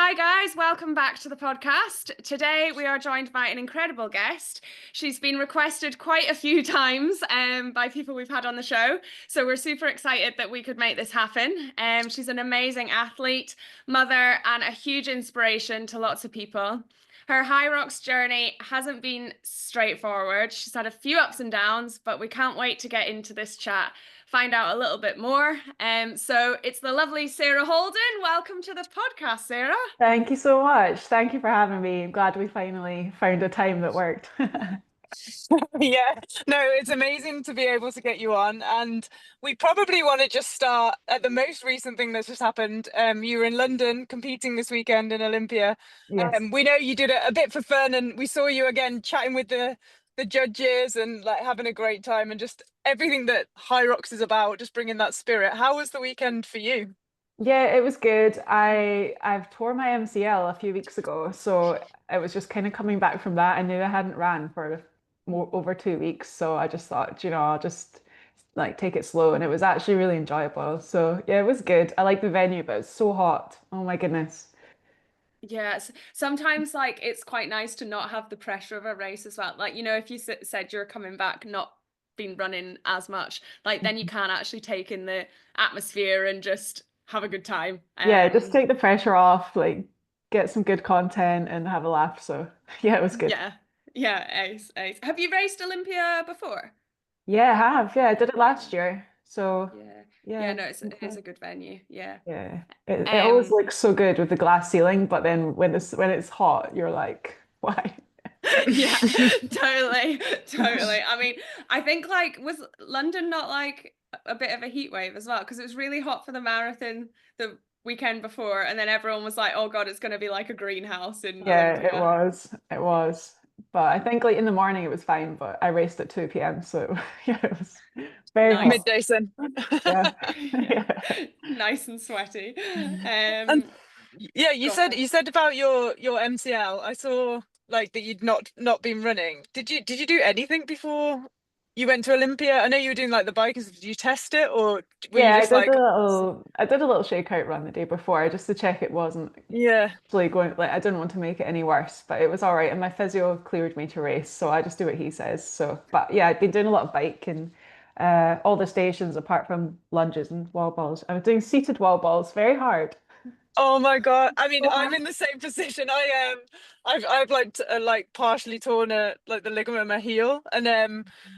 Hi, guys. Welcome back to the podcast. Today, we are joined by an incredible guest. She's been requested quite a few times by people we've had on the show. So, we're super excited that we could make this happen. She's an amazing athlete, mother, and a huge inspiration to lots of people. Her Hyrox journey hasn't been straightforward. She's had a few ups and downs, but we can't wait to get into this chat, find out a little bit more. So it's the lovely Sarah Holden. Welcome to the podcast, Sarah. Thank you so much. Thank you for having me. I'm glad we finally found a time that worked. Yeah, no, it's amazing to be able to get you on. And we probably want to just start at the most recent thing that's just happened. You were in London competing this weekend in Olympia. Yes. We know you did it a bit for fun, and we saw you again chatting with the judges and like having a great time and just everything that Hyrox is about, just bringing that spirit. How was the weekend for you? Yeah, it was good. I've tore my MCL a few weeks ago, so it was just kind of coming back from that. I knew I hadn't ran for over 2 weeks, so I just thought, I'll just like take it slow, and it was actually really enjoyable. So yeah, it was good. I like the venue, but it's so hot. Oh my goodness. Yes, sometimes like it's quite nice to not have the pressure of a race as well. Like, if you said you're coming back, not been running as much, like then you can actually take in the atmosphere and just have a good time. Yeah, just take the pressure off, like get some good content and have a laugh. So yeah, it was good. Yeah, yeah, ace, ace. Have you raced Olympia before? Yeah, I have. Yeah, I did it last year. So Yeah, yeah, yeah, no, it's a good venue. Yeah. yeah. It always Um, looks so good with the glass ceiling, but then when it's hot, you're like, why? yeah, totally, totally. I mean, I think like was London not like a bit of a heat wave as well? Because it was really hot for the marathon the weekend before, and then everyone was like, "Oh God, it's going to be like a greenhouse in Yeah, it Olympia." was. It was. But I think like in the morning it was fine, but I raced at 2 p.m. So yeah, it was very hot. Nice. Midday sun. Yeah. Yeah, Yeah. nice and sweaty. And Um, yeah, Go on. you said about your MCL. I saw like that you'd not been running. Did you do anything before you went to Olympia? I know you were doing like the bike. Did you test it, or were you Yeah, just like, I did a little shakeout run the day before just to check it wasn't yeah, actually going like I didn't want to make it any worse, but it was all right. And my physio cleared me to race, so I just do what he says. So, but yeah, I've been doing a lot of bike and all the stations apart from lunges and wall balls. I was doing seated wall balls, very hard. oh my God. I mean, So I'm hard. in the same position. I've like like partially torn like the ligament in my heel, and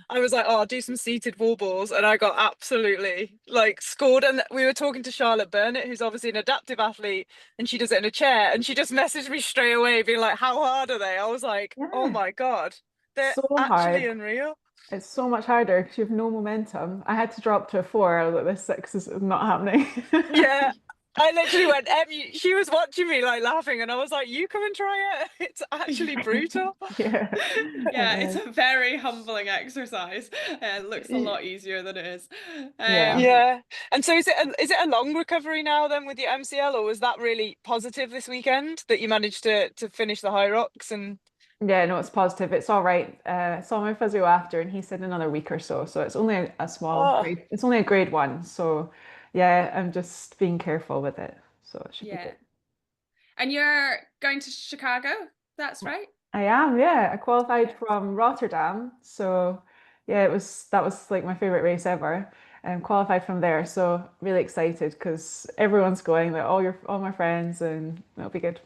I was like, oh, I'll do some seated wall balls, and I got absolutely like scored. And we were talking to Charlotte Burnett, who's obviously an adaptive athlete, and she does it in a chair, and she just messaged me straight away, being like, how hard are they? I was like, oh Yeah, my God, they're so actually hard. unreal. It's so much harder because you have no momentum. I had to drop to a four. I was like, this six is not happening. Yeah. I literally went, she was watching me like laughing, and I was like, you come and try it. It's actually brutal. Yeah. Yeah, it's a very humbling exercise. It looks a Y- lot easier than it is. Yeah. Yeah. And so is it a long recovery now then with your MCL, or was that really positive this weekend that you managed to finish the Hyrox and Yeah, no, it's positive. It's all right. I saw my physio after, and he said another week or so. So it's only a small oh grade. It's only a grade one. So yeah, I'm just being careful with it. So it should be Yeah. good. And you're going to Chicago? That's right. I am, yeah. I qualified Yeah. from Rotterdam. So yeah, that was like my favorite race ever. And qualified from there. So really excited because everyone's going, like all my friends, and it'll be good.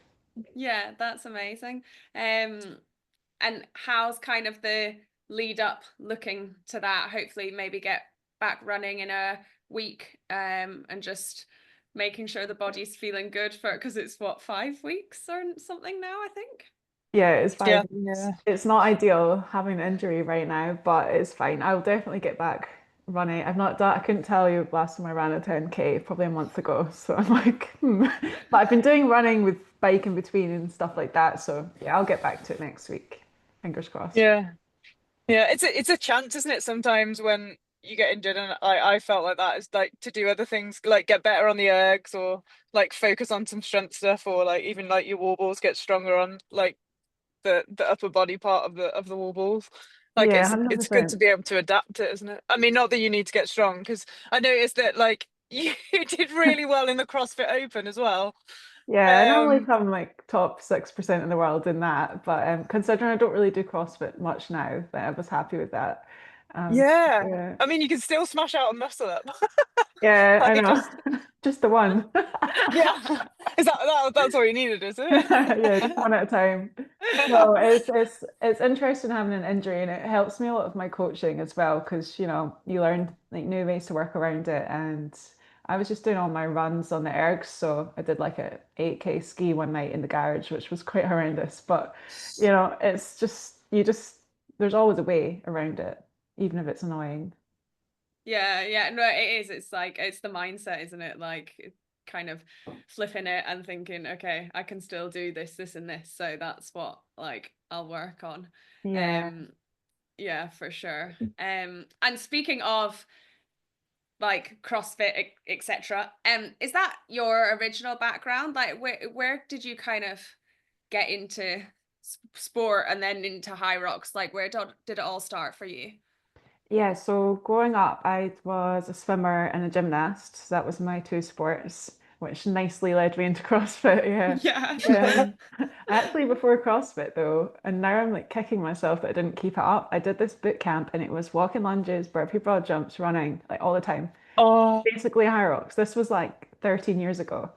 Yeah, that's amazing. And how's kind of the lead up looking to that? Hopefully, maybe get back running in a week, and just making sure the body's feeling good for it because it's what, 5 weeks or something now, I think. Yeah, it's yeah, 5 weeks. yeah. It's not ideal having an injury right now, but it's fine. I'll definitely get back running. I've not done, I couldn't tell you last time I ran a 10K, probably a month ago. So I'm like, hmm. But I've been doing running with bike in between and stuff like that. So yeah, I'll get back to it next week. Fingers crossed. Yeah. Yeah, it's a chance, isn't it? Sometimes when you get injured, and I felt like that is like to do other things, like get better on the ergs, or like focus on some strength stuff, or like even like your wall balls get stronger on like the upper body part of the wall balls. Like Yeah, it's good to 100%. be able to adapt it, isn't it? I mean, not that you need to get strong, because I noticed that like you did really well in the CrossFit Open as well. Yeah, I normally Um, come like top 6% in the world in that, but considering I don't really do CrossFit much now, but I was happy with that. Um, yeah. yeah, I mean, you can still smash out a muscle up. yeah, I I just, know. Just the one. yeah. Is that's all you needed, is it? Yeah, just one at a time. No, it's interesting having an injury, and it helps me a lot of my coaching as well because you learn like new ways to work around it. And I was just doing all my runs on the ergs, so I did like a 8K ski one night in the garage, which was quite horrendous. But it's just there's always a way around it, even if it's annoying. Yeah, no, it is. It's like it's the mindset, isn't it? Like kind of flipping it and thinking, okay, I can still do this, and this. So that's what like I'll work on. Yeah. Um, yeah, for sure. And speaking of like CrossFit, etc. Is that your original background? Like where did you kind of get into sport and then into Hyrox? Like where did it all start for you? Yeah, so growing up, I was a swimmer and a gymnast. So that was my two sports, which nicely led me into CrossFit. Yeah. Yeah. Actually, before CrossFit though, and now I'm like kicking myself that I didn't keep it up. I did this boot camp and it was walking lunges, burpee broad jumps, running like all the time. Oh, Basically Hyrox. This was like 13 years ago.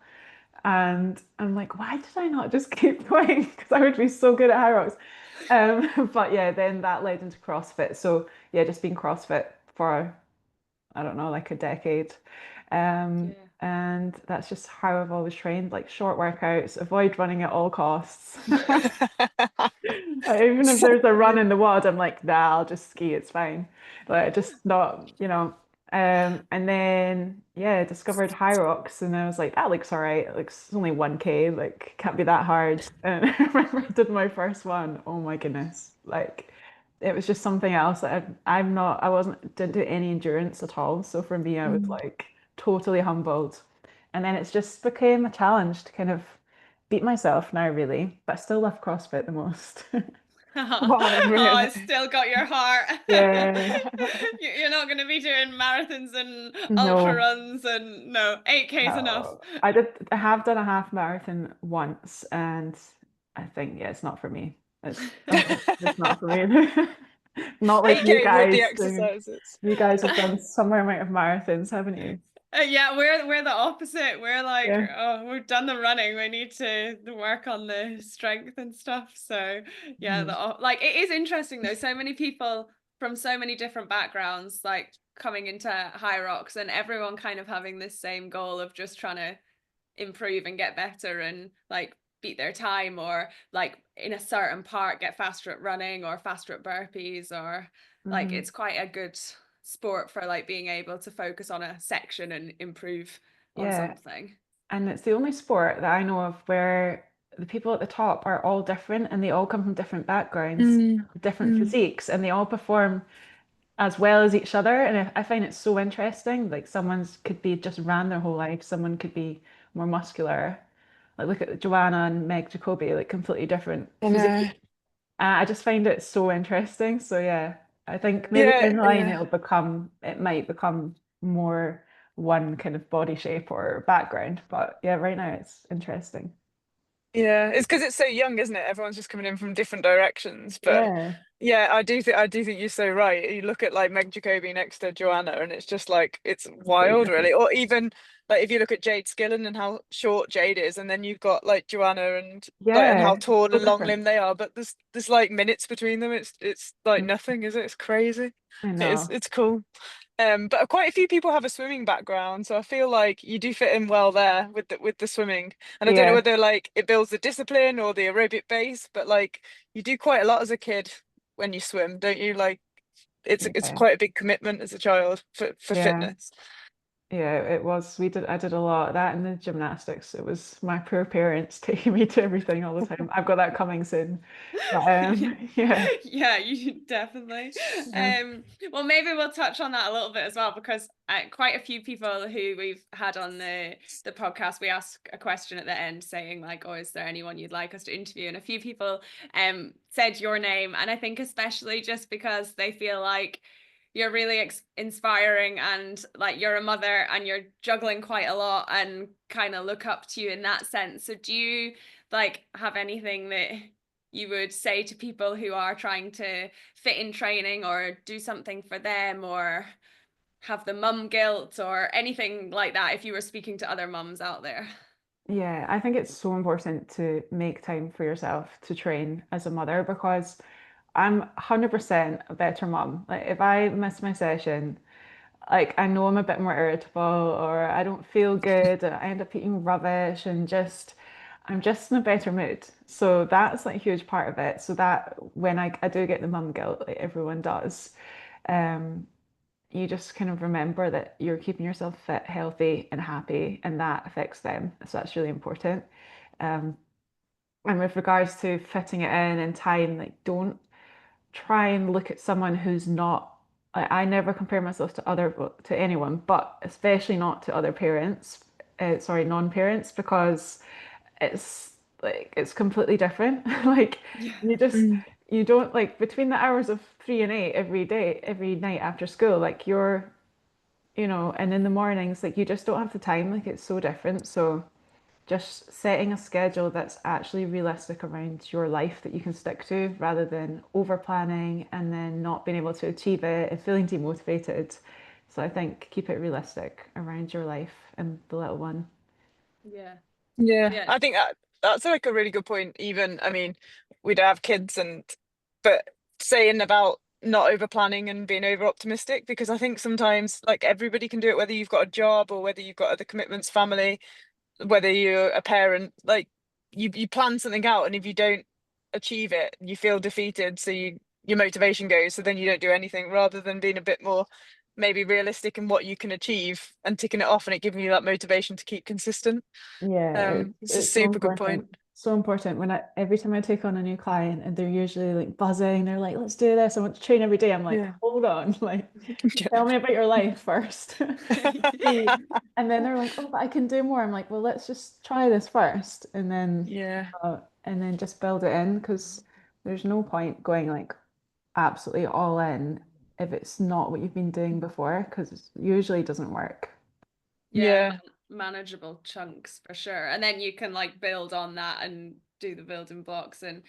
And I'm like, why did I not just keep going? Because I would be so good at Hyrox. But yeah, then that led into CrossFit. So yeah, just been CrossFit for, I don't know, like a decade. Yeah. And that's just how I've always trained, like short workouts, avoid running at all costs. Like, even if there's a run same. in the wad, I'm like, nah, I'll just ski, it's fine. Like just not. And then yeah, discovered Hyrox and I was like, that looks all right. Like it's only 1K, like can't be that hard. And I remember I did my first one. Oh my goodness. Like it was just something else. I wasn't didn't do any endurance at all. So for me, I was Mm. like totally humbled. And then it's just became a challenge to kind of beat myself now, really. But I still love CrossFit the most. Oh, Oh, really? it's still got your heart. Yeah. You're not going to be doing marathons and ultra No, runs and no, 8K is enough. no. I have done a half marathon once and I think yeah, it's not for me. It's not for me. Not like you 8K with the guys. exercises. You guys have done similar amount of marathons, haven't you? Yeah, we're the opposite. We're like, Yeah. oh, we've done the running. We need to work on the strength and stuff. So yeah, Mhm. like it is interesting though. So many people from so many different backgrounds, like coming into Hyrox, and everyone kind of having this same goal of just trying to improve and get better and like beat their time or like in a certain part get faster at running or faster at burpees or like Mhm. it's quite a good sport for like being able to focus on a section and improve on Yeah. something. And it's the only sport that I know of where the people at the top are all different and they all come from different backgrounds, Mm, different mm. physiques, and they all perform as well as each other. And I find it so interesting. Like someone's could be just ran their whole life, someone could be more muscular. Like look at Joanna and Meg Jacobi, like completely different I physique. know. I just find it so interesting. So yeah, I think maybe Yeah, down the line yeah. it might become more one kind of body shape or background. But yeah, right now it's interesting. Yeah, it's because it's so young, isn't it? Everyone's just coming in from different directions. But Yeah, yeah, I do think you're so right. You look at like Meg Jacobi next to Joanna, and it's just like it's completely wild, really. different. Or even like if you look at Jade Skillen and how short Jade is, and then you've got like Joanna and like and how Yeah, tall so and long different. limbed they are. But there's like minutes between them. It's like Mm, nothing, is it? It's crazy. I It is. know. It's cool. But quite a few people have a swimming background, so I feel like you do fit in well there with the swimming. And I don't know Yeah, whether like it builds the discipline or the aerobic base, but like you do quite a lot as a kid when you swim, don't you? Like it's yeah, quite a big commitment as a child for yeah. fitness. Yeah, it was. I did a lot of that in the gymnastics. It was my poor parents taking me to everything all the time. I've got that coming soon. But yeah, Yeah, you definitely. yeah. Well, maybe we'll touch on that a little bit as well because quite a few people who we've had on the podcast, we ask a question at the end saying like, "Oh, is there anyone you'd like us to interview?" And a few people said your name, and I think especially just because they feel like you're really inspiring, and like you're a mother and you're juggling quite a lot and kind of look up to you in that sense. So do you like have anything that you would say to people who are trying to fit in training or do something for them, or have the mum guilt or anything like that, if you were speaking to other mums out there? Yeah, I think it's so important to make time for yourself to train as a mother, because I'm 100% a better mum. Like if I miss my session, like I know I'm a bit more irritable or I don't feel good, I end up eating rubbish and just I'm just in a better mood. So that's like a huge part of it. So that when I do get the mum guilt, like everyone does, um, you just kind of remember that you're keeping yourself fit, healthy, and happy, and that affects them. So that's really important. Um, and with regards to fitting it in time, like don't try and look at someone who's not. I never compare myself to to anyone, but especially not to other parents. Sorry, non-parents, because it's like it's completely different. Like Yeah. you just Mm. you don't like between the hours of 3 and 8 every day, every night after school, like you're and in the mornings, like you just don't have the time. Like it's so different. So just setting a schedule that's actually realistic around your life that you can stick to rather than over planning and then not being able to achieve it and feeling demotivated. So I think keep it realistic around your life and the little one. Yeah. Yeah, Yeah. I think that's like a really good point. Even, I mean, we don't have kids, but saying about not over planning and being over optimistic, because I think sometimes like everybody can do it, whether you've got a job or whether you've got other commitments, family, whether you're a parent, like you plan something out, and if you don't achieve it, you feel defeated. So your motivation goes. So then you don't do anything, rather than being a bit more maybe realistic in what you can achieve and ticking it off, and it giving you that motivation to keep consistent. Yeah, It's a it's so super good point. important. So important when every time I take on a new client and they're usually like buzzing, they're like, let's do this. I want to train every day. I'm like, Yeah. hold on, like Yeah. tell me about your life first. And then they're like, oh, but I can do more. I'm like, well, let's just try this first Yeah. and then just build it in, because there's no point going like absolutely all in if it's not what you've been doing before, because it usually doesn't work. Yeah, Yeah. manageable chunks for sure. And then you can like build on that and do the building blocks, and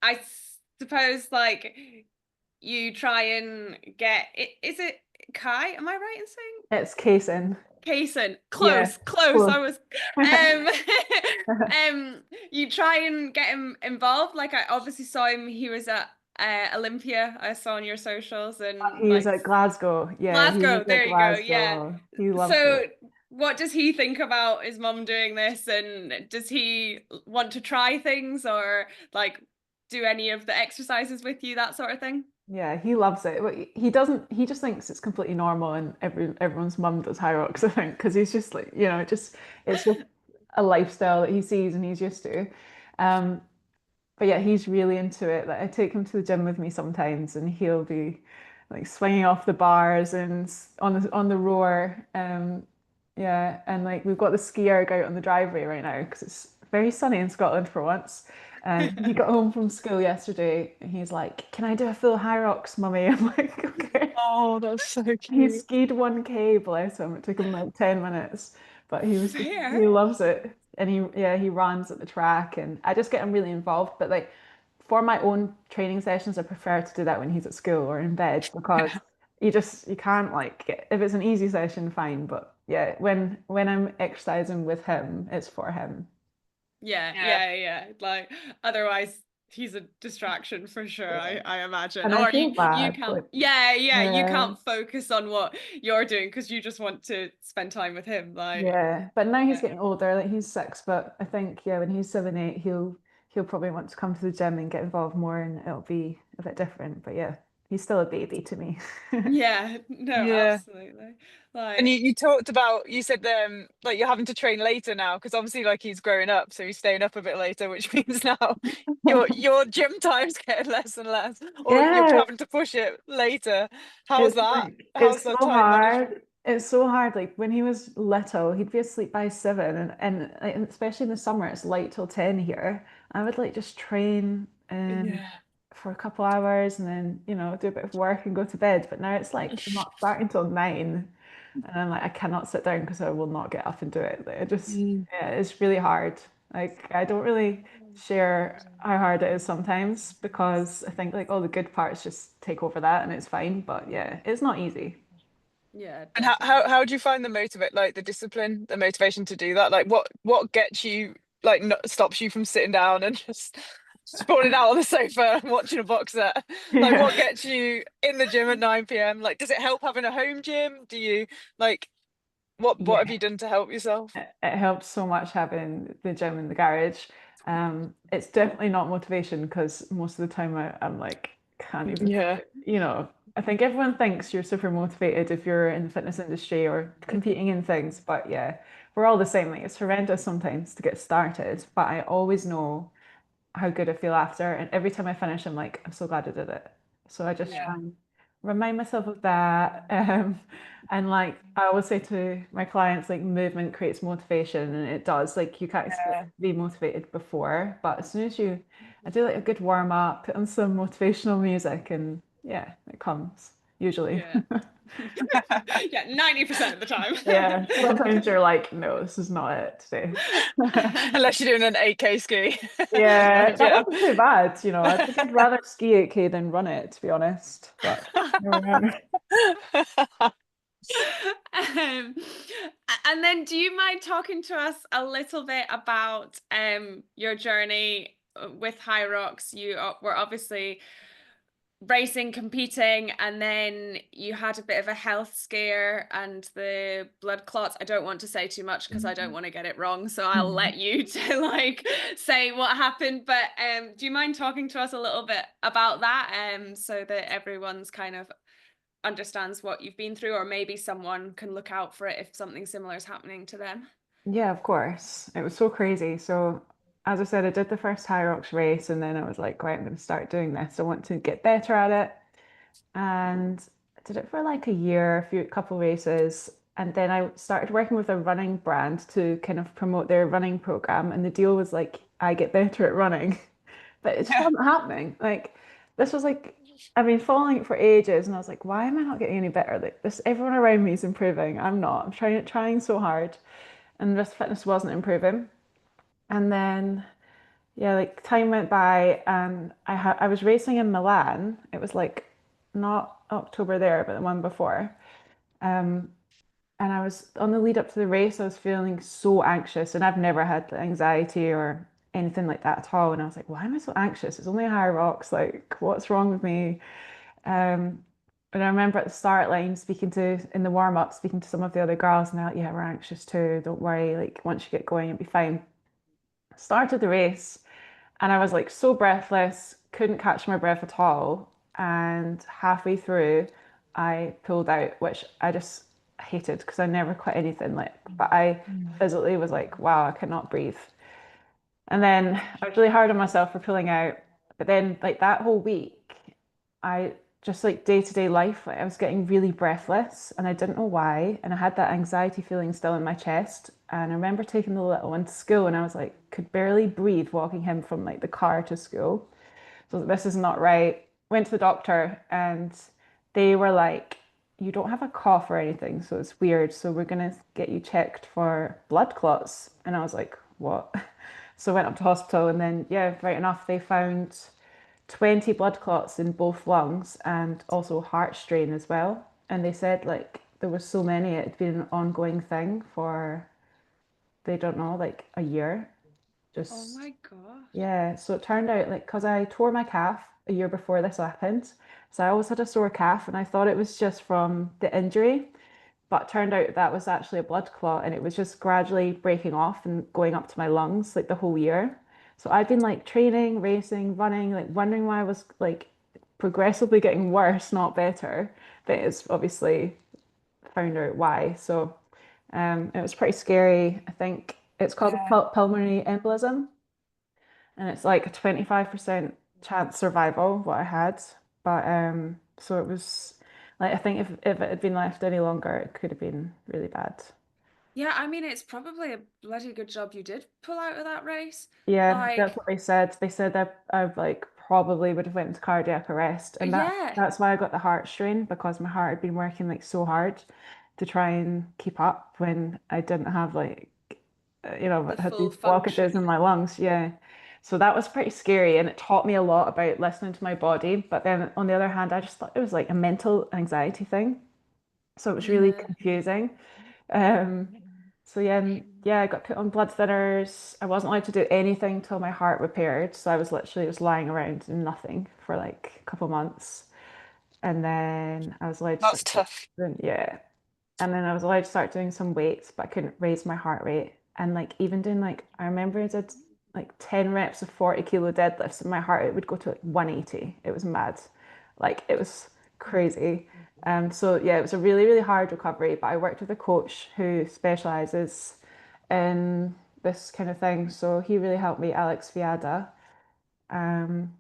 I suppose like you try and get it, is it Kai? Am I right in saying It's casing. Kaysen? Yeah, Close, close. close. I was um you try and get him involved. Like I obviously saw him, he was at Olympia. I saw on your socials, and He was like at Glasgow. Yeah, he Glasgow, was at there you go. Yeah. Glasgow. He loved So it. what does he think about his mum doing this, and does he want to try things or like do any of the exercises with you, that sort of thing? Yeah, he loves it. But he doesn't, he just thinks it's completely normal and everyone's mum does Hyrox, I think, because he's just like, it's just a lifestyle that he sees and he's used to. Um, but yeah, he's really into it. Like I take him to the gym with me sometimes, and he'll be like swinging off the bars and on the rower. Yeah, and like we've got the ski erg out on the driveway right now because it's very sunny in Scotland for once. And he got home from school yesterday, and he's like, "Can I do a full Hyrox, mummy?" I'm like, "Okay." Oh, that's so He cute. skied 1K, bless him. It took him like 10 minutes, but Fair. he loves it. And he runs at the track, and I just get him really involved. But like for my own training sessions, I prefer to do that when he's at school or in bed, because you can't like if it's an easy session, fine. But yeah, when I'm exercising with him, it's for him. Yeah, Yeah. yeah, yeah. Like otherwise he's a distraction for sure, Yeah. I imagine. And I Or feel you bad, can't, like yeah, yeah, you yeah. can't focus on what you're doing because you just want to spend time with him. Like, Yeah, but now he's yeah. getting older, like he's 6, but I think yeah, when he's 7, 8, he'll probably want to come to the gym and get involved more, and it'll be a bit different. But yeah, he's still a baby to me. Yeah, no, Yeah. absolutely. And Like, you talked about, you said like you're having to train later now, because obviously like he's growing up, so he's staying up a bit later, which means now your gym time's getting less and less, or you're Yeah, having to push it later. How's it's that? like How's it's that so time management? hard. It's so hard. Like when he was little, he'd be asleep by 7, and especially in the summer, it's light till 10 here. I would like just train and Yeah. for a couple hours and then, do a bit of work and go to bed. But now it's like I'm not starting till 9. And I'm like, I cannot sit down because I will not get up and do it. Like, yeah, it's really hard. Like, I don't really share how hard it is sometimes because I think like all the good parts just take over that and it's fine. But yeah, it's not easy. Yeah, And definitely. how do you find the discipline, the motivation to do that? Like what gets you like stops you from sitting down and just sprawling out on the sofa and watching a box set? Like Yeah. what gets you in the gym at 9 p.m.? Like does it help having a home gym? Do you like what have Yeah. you done to help yourself? It helps so much having the gym in the garage. It's definitely not motivation because most of the time I'm like, can't even put Yeah. it, I think everyone thinks you're super motivated if you're in the fitness industry or competing in things, but yeah, we're all the same. Like it's horrendous sometimes to get started, but I always know how good I feel after. And every time I finish, I'm like, I'm so glad I did it. So I just Yeah. try and remind myself of that. And like I always say to my clients, like movement creates motivation, and it does. Like you can't expect Yeah. to be motivated before, but as soon as I do like a good warm up, put on some motivational music, and yeah, it comes usually. Yeah. Yeah, 90% of the time. Yeah, sometimes you're like, no, this is not it today. Unless you're doing an 8K ski on Yeah, a that gym. wasn't too bad. I think I'd rather ski 8K than run it, to be honest. But here we are. Um, and then do you mind talking to us a little bit about your journey with Hyrox? Were obviously racing, competing, and then you had a bit of a health scare and the blood clots. I don't want to say too much because I don't want to get it wrong, so I'll let you to like say what happened. But do you mind talking to us a little bit about that so that everyone's kind of understands what you've been through, or maybe someone can look out for it if something similar is happening to them? Yeah, of course. It was so crazy. So, as I said, I did the first Hyrox race, and then I was like, right, I'm going to start doing this. I want to get better at it. And I did it for like a year, couple races. And then I started working with a running brand to kind of promote their running program. And the deal was like, I get better at running. But it just Yeah. wasn't happening. Like this was like I've been following it for ages, and I was like, why am I not getting any better? Like this, everyone around me is improving. I'm not. I'm trying so hard, and this fitness wasn't improving. And then yeah, like time went by, and I was racing in Milan. It was like not October there, but the one before. Um, and I was on the lead up to the race, I was feeling so anxious, and I've never had anxiety or anything like that at all. And I was like, why am I so anxious? It's only a high rocks. Like, what's wrong with me? Um, and I remember at the start line in the warm up, speaking to some of the other girls, and they're like, yeah, we're anxious too. Don't worry. Like, once you get going, it'll be fine. Started the race, and I was like so breathless, couldn't catch my breath at all. And halfway through, I pulled out, which I just hated because I never quit anything. Like, but I physically was like, wow, I cannot breathe. And then I was really hard on myself for pulling out. But then, like that whole week, I just like day to day life, like, I was getting really breathless and I didn't know why. And I had that anxiety feeling still in my chest. And I remember taking the little one to school and I was like, could barely breathe walking him from like the car to school. So this is not right. Went to the doctor and they were like, you don't have a cough or anything, so it's weird. So we're gonna get you checked for blood clots. And I was like, what? So I went up to hospital and then, yeah, right enough, they found 20 blood clots in both lungs and also heart strain as well. And they said like there was so many, it had been an ongoing thing for, they don't know, like a year. Oh Just, my gosh. yeah. So it turned out like, because I tore my calf a year before this happened. So I always had a sore calf and I thought it was just from the injury. But turned out that was actually a blood clot and it was just gradually breaking off and going up to my lungs like the whole year. So I've been like training, racing, running, like wondering why I was like progressively getting worse, not better. But it's obviously found out why. So it was pretty scary. I think it's called a Yeah. pulmonary embolism and it's like a 25% chance survival, what I had. But so it was like I think if it had been left any longer, it could have been really bad. Yeah, I mean, it's probably a bloody good job you did pull out of that race. Yeah, that's Like, what they said. They said that I've like probably would have went into cardiac arrest. And Yeah, that's why I got the heart strain, because my heart had been working like so hard to try and keep up when I didn't have like, the had these full blockages in function. my lungs. Yeah. So that was pretty scary, and it taught me a lot about listening to my body. But then on the other hand, I just thought it was like a mental anxiety thing. So it was really Yeah. confusing. Um, so yeah, I got put on blood thinners. I wasn't allowed to do anything till my heart repaired. So I was literally just lying around and nothing for like a couple months. And then I was allowed to That's start tough. yeah. And then I was allowed to start doing some weights, but I couldn't raise my heart rate. And like even doing like I remember I did like 10 reps of 40 kilo deadlifts and my heart rate would go to like 180. It was mad. Like it was crazy. So yeah, it was a really, really hard recovery, but I worked with a coach who specializes in this kind of thing. So he really helped me, Alex Viada. Um,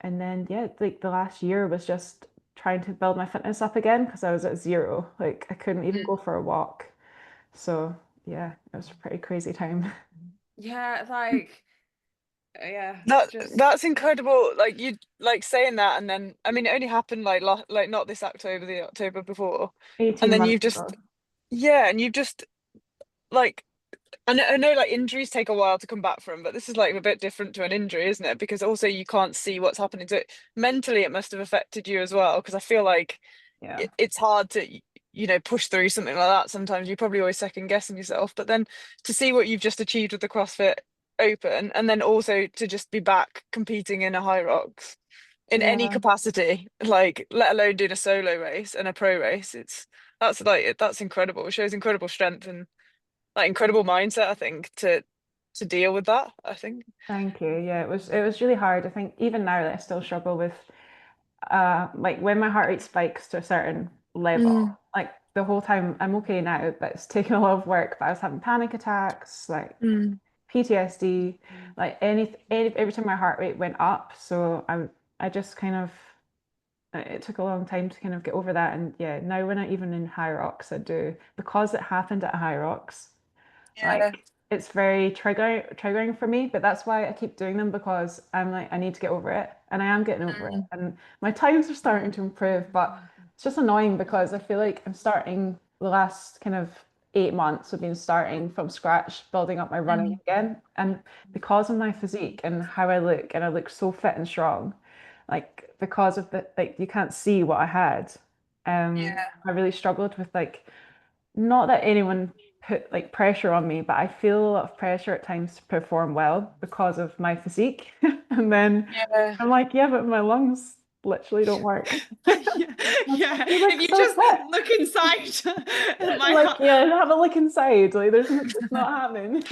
and then yeah, like the last year was just trying to build my fitness up again because I was at zero. Like I couldn't even go for a walk. So yeah, it was a pretty crazy time. Yeah, like yeah, That just that's incredible. Like you like saying that, and then I mean, it only happened like like not this October, the October before, and 18 then you've months just ago. yeah, and you've just like I know like injuries take a while to come back from, but this is like a bit different to an injury, isn't it? Because also you can't see what's happening to it. Mentally, it must have affected you as well. Because I feel like Yeah. it's hard to push through something like that. Sometimes you're probably always second guessing yourself, but then to see what you've just achieved with the CrossFit Open, and then also to just be back competing in a Hyrox in any Yeah. capacity, like let alone doing a solo race and a pro race, that's incredible. It shows incredible strength and like incredible mindset, I think, to deal with that, I think. Thank you. Yeah, it was really hard. I think even now that I still struggle with like when my heart rate spikes to a certain level, Mm, like the whole time I'm okay now, but it's taken a lot of work. But I was having panic attacks, like mm, PTSD, like every time my heart rate went up. So I just kind of it took a long time to kind of get over that. And yeah, now when I even in Hyrox, I do because it happened at Hyrox. yeah. Like it's very triggering for me, but that's why I keep doing them because I'm like I need to get over it, and I am getting over it, Mm, and my times are starting to improve. But it's just annoying because I feel like I'm starting the last kind of 8 months. I've been starting from scratch, building up my running mm, again, and because of my physique and how I look, and I look so fit and strong, like because of the like you can't see what I had. yeah. I really struggled with like not that anyone put like pressure on me, but I feel a lot of pressure at times to perform well because of my physique. And then Yeah. I'm like, yeah, but my lungs literally don't work. yeah, yeah. You look If you so just fit. look inside my Like, heart. yeah, have a look inside. Like, it's not happening.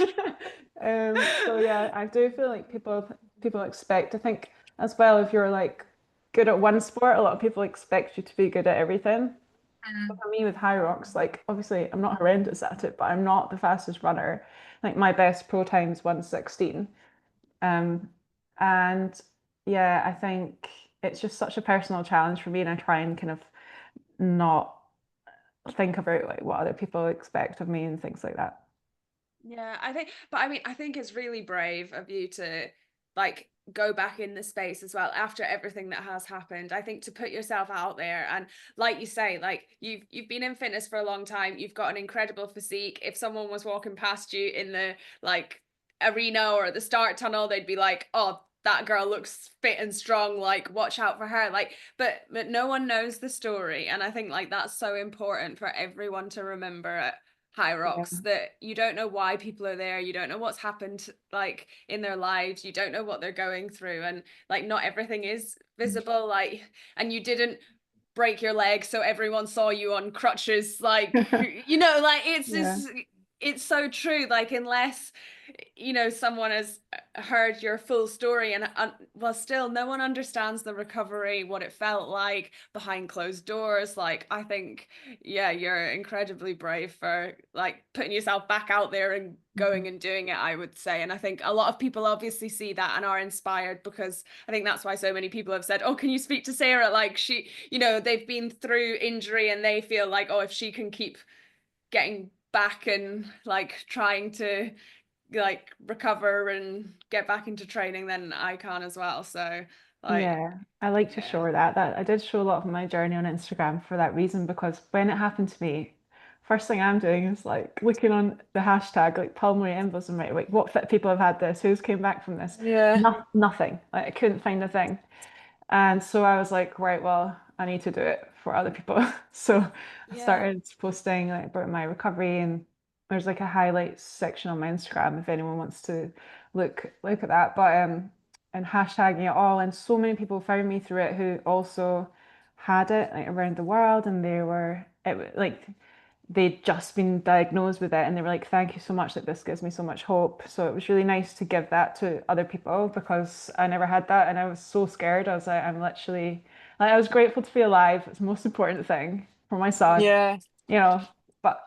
So yeah, I do feel like people expect. I think as well, if you're like good at one sport, a lot of people expect you to be good at everything. Mm, For me with Hyrox, like obviously I'm not horrendous at it, but I'm not the fastest runner. Like my best pro time's 1:16. Um, and yeah, I think it's just such a personal challenge for me, and I try and kind of not think about like what other people expect of me and things like that. Yeah, I think, but I mean, I think it's really brave of you to like go back in the space as well after everything that has happened. I think to put yourself out there and like you say, like you've been in fitness for a long time, you've got an incredible physique. If someone was walking past you in the like arena or the start tunnel, they'd be like, "Oh, that girl looks fit and strong, like watch out for her." Like, but no one knows the story, and I think like that's so important for everyone to remember it. Yeah. Hyrox that you don't know why people are there, you don't know what's happened like in their lives, you don't know what they're going through, and like not everything is visible, like, and you didn't break your leg so everyone saw you on crutches, like, you know, like Yeah. it's so true, like unless someone has heard your full story, and well, still no one understands the recovery, what it felt like behind closed doors. Like I think, yeah, you're incredibly brave for like putting yourself back out there and going and doing it, I would say. And I think a lot of people obviously see that and are inspired, because I think that's why so many people have said, oh, can you speak to Sarah, like she, they've been through injury and they feel like, oh, if she can keep getting back and like trying to like recover and get back into training, then I can as well. So Like, Yeah, I like to yeah. show that I did show a lot of my journey on Instagram for that reason, because when it happened to me, first thing I'm doing is like looking on the hashtag like pulmonary embolism, right? Like what fit people have had this, who's came back from this? Yeah. Nothing. Like I couldn't find a thing. And so I was like, right, well, I need to do it for other people. So I Yeah. started posting like about my recovery, and there's like a highlights section on my Instagram if anyone wants to look at that. But and hashtagging it all, and so many people found me through it who also had it like around the world, and like they'd just been diagnosed with it, and they were like, thank you so much, like this gives me so much hope. So it was really nice to give that to other people, because I never had that and I was so scared. I was like, I'm literally like, I was grateful to be alive. It's the most important thing for my son, Yeah. you know. But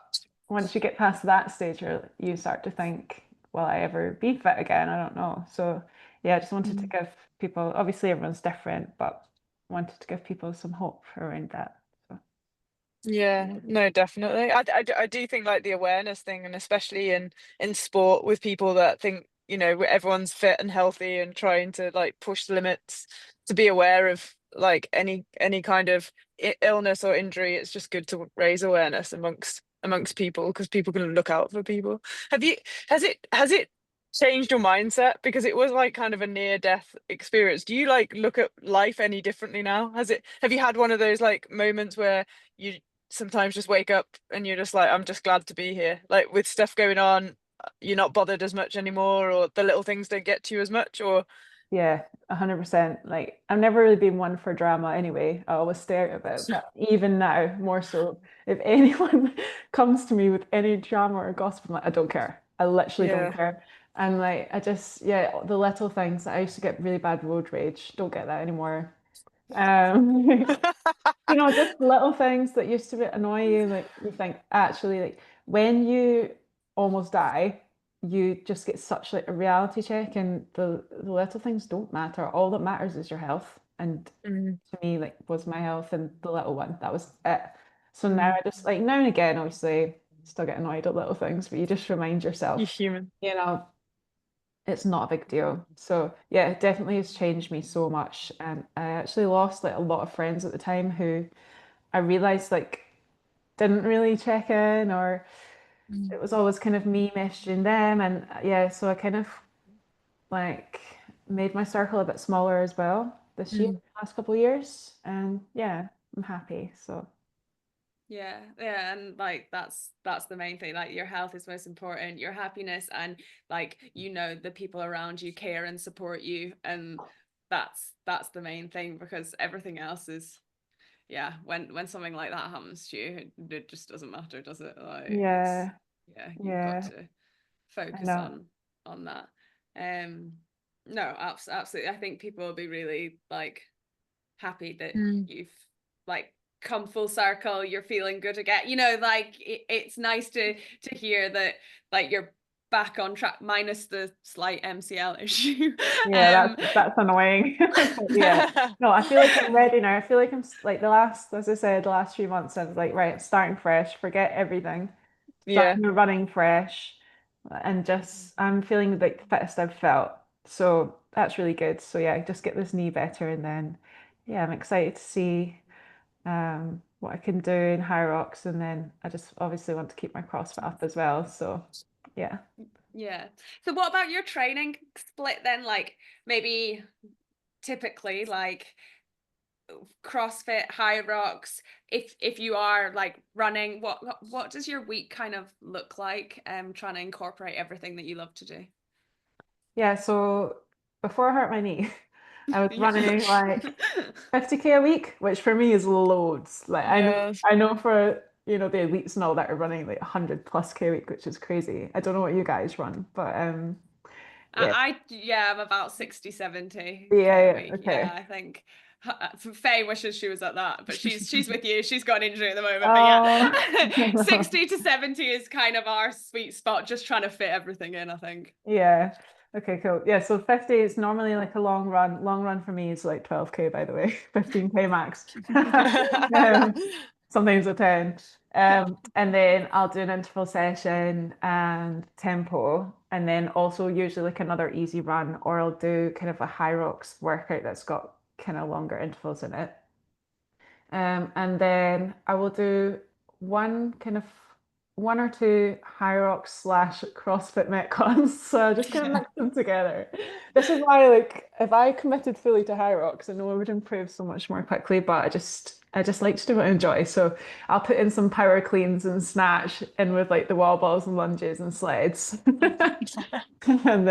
once you get past that stage, you start to think, will I ever be fit again? I don't know. So yeah, I just wanted to Mm. give people, obviously everyone's different, but wanted to give people some hope around that. So Yeah, no, definitely. I do think like the awareness thing, and especially in sport with people that think, everyone's fit and healthy and trying to like push the limits, to be aware of like any kind of illness or injury. It's just good to raise awareness amongst people, because people can look out for people. Have you has it changed your mindset, because it was like kind of a near death experience? Do you like look at life any differently now? Have you had one of those like moments where you sometimes just wake up and you're just like, I'm just glad to be here, like with stuff going on, you're not bothered as much anymore, or the little things don't get to you as much, or yeah, 100%. Like I've never really been one for drama anyway. I always stay out of it. But even now, more so, if anyone comes to me with any drama or gossip, I'm like, I don't care. I literally don't yeah. care. And like I just, yeah, the little things. I used to get really bad road rage. Don't get that anymore. Um, just little things that used to annoy you, like you think actually, like when you almost die, you just get such like a reality check, and the little things don't matter. All that matters is your health. And Mm, to me, like was my health and the little one. That was it. So now mm. I just like now and again, obviously, still get annoyed at little things, but you just remind You're yourself, human. you know, it's not a big deal. So yeah, it definitely has changed me so much. And I actually lost like a lot of friends at the time who I realized like didn't really check in, or Mm, it was always kind of me messaging them. And yeah, so I kind of like made my circle a bit smaller as well this year, mm, last couple of years. And yeah, I'm happy. So Yeah, yeah, and like that's the main thing. Like your health is most important, your happiness, and like the people around you care and support you, and that's the main thing, because everything else is, yeah, when something like that happens to you, it just doesn't matter, does it? Like it's, yeah, yeah, you've got yeah, to I focus know. on that. Um, no, absolutely. I think people will be really like happy that mm. you've like come full circle, you're feeling good again, like it's nice to hear that like you're back on track, minus the slight MCL issue. Yeah, um that's annoying. But yeah. No, I feel like I'm ready now. I feel like like as I said, the last few months, I was like, right, starting fresh, forget everything, Yeah. starting the running fresh, and just I'm feeling like the fittest I've felt. So that's really good. So yeah, just get this knee better, and then yeah, I'm excited to see what I can do in Hyrox, and then I just obviously want to keep my CrossFit up as well. So yeah. yeah, so what about your training split then, like maybe typically like CrossFit, Hyrox, if you are like running, what does your week kind of look like, trying to incorporate everything that you love to do? Yeah, so before I hurt my knee, I was Yeah. running like 50K a week, which for me is loads. Like Yeah. I know for the elites and all that are running like 100 plus K a week, which is crazy. I don't know what you guys run, but yeah. Yeah, I'm about 60, 70 Yeah, K a yeah, week. Yeah, okay. I think Faye wishes she was at that, but she's with you. She's got an injury at the moment. But Oh, yeah, 60 to 70 is kind of our sweet spot, just trying to fit everything in, I think. yeah. Okay, cool. Yeah, so 50 is normally like a long run. Long run for me is like 12K, by the way, 15K max. Um, sometimes a 10. And then I'll do an interval session and tempo, and then also usually like another easy run, or I'll do kind of a high rocks workout that's got kind of longer intervals in it. And then I will do one or two Hyrox slash CrossFit Metcons. So I just kind of mix them together. This is why, like, if I committed fully to Hyrox, I know I would improve so much more quickly, but I just like to do what I enjoy. So I'll put in some power cleans and snatch in with like the wall balls and lunges and sleds. And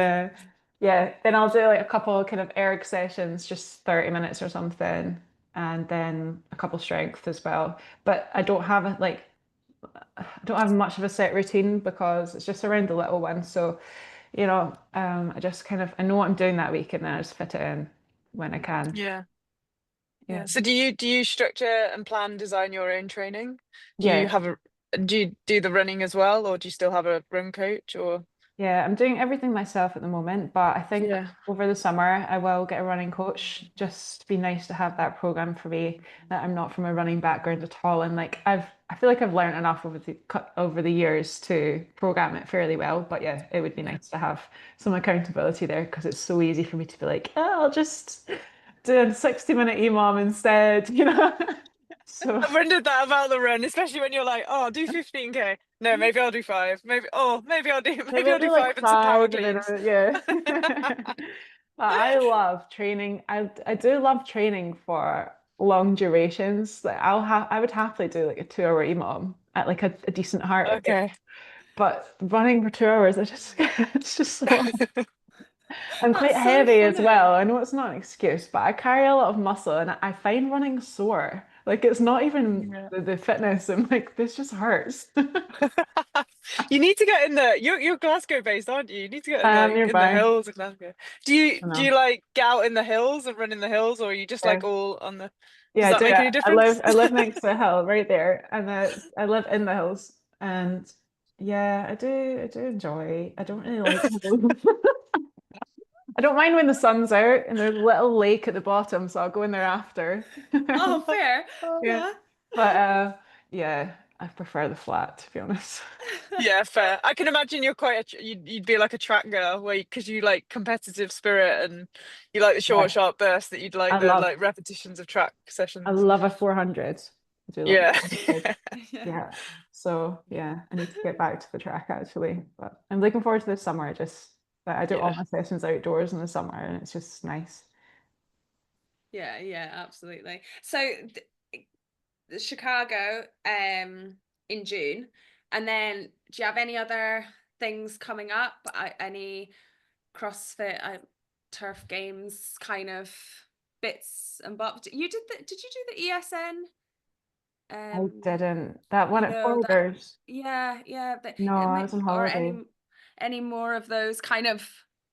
yeah, then I'll do like a couple kind of erg sessions, just 30 minutes or something, and then a couple strength as well. But I don't have much of a set routine because it's just around the little one. So, I just I know what I'm doing that week and then I just fit it in when I can. Yeah. Yeah. So do you structure and plan design your own training? Do you Yeah. have a do you do the running as well, or do you still have a run coach, or? Yeah, I'm doing everything myself at the moment, but I think Yeah. over the summer I will get a running coach. Just be nice to have that program for me that I'm not from a running background at all. And like I feel like I've learned enough over the years to program it fairly well. But yeah, it would be Yeah. nice to have some accountability there because it's so easy for me to be like, oh, I'll just do a 60-minute EMOM instead, So I've wondered that about the run, especially when you're like, oh, I'll do 15K. No, maybe I'll do five. Maybe I'll do maybe maybe I'll I'll do do like five and some power five and then cleans. yeah. But I love training. I do love training for long durations. Like I would happily do like a 2 hour EMOM at like a decent heart rate. Okay. But running for 2 hours, it's just so I'm quite That's so heavy as funny. well. I know it's not an excuse, but I carry a lot of muscle and I find running sore. Like it's not even Yeah. the fitness. I'm like, this just hurts. You need to get in the you're Glasgow based, aren't you? You need to get in like in the Nearby. hills in Glasgow. Do you I do know. you like get out in the hills and run in the hills, or are you just Yeah. like all on the Yeah, does I that do. make any difference? I live next to a hill right there, and I live in the hills. And yeah, I do enjoy. I don't really like the I don't mind when the sun's out and there's a little lake at the bottom, so I'll go in there after. Oh, fair. Yeah, Yeah. but yeah, I prefer the flat to be honest. Yeah, fair. I can imagine you're quite you'd be like a track girl where because you like competitive spirit and you like the short, Yeah, sharp bursts that you'd I like the love like repetitions of track I sessions. love a 400. I do love a Yeah. 400. Yeah. Yeah. So yeah, I need to get back to the track actually. But I'm looking forward to this summer. I do all Yeah. my sessions outdoors in the summer and it's just nice. Yeah, yeah, absolutely. So Chicago in June, and then do you have any other things coming up? Any CrossFit turf games kind of bits and bobs? Did you do the ESN? I didn't. That one at No, that Borders. yeah, but No, I was on or holiday. any more of those kind of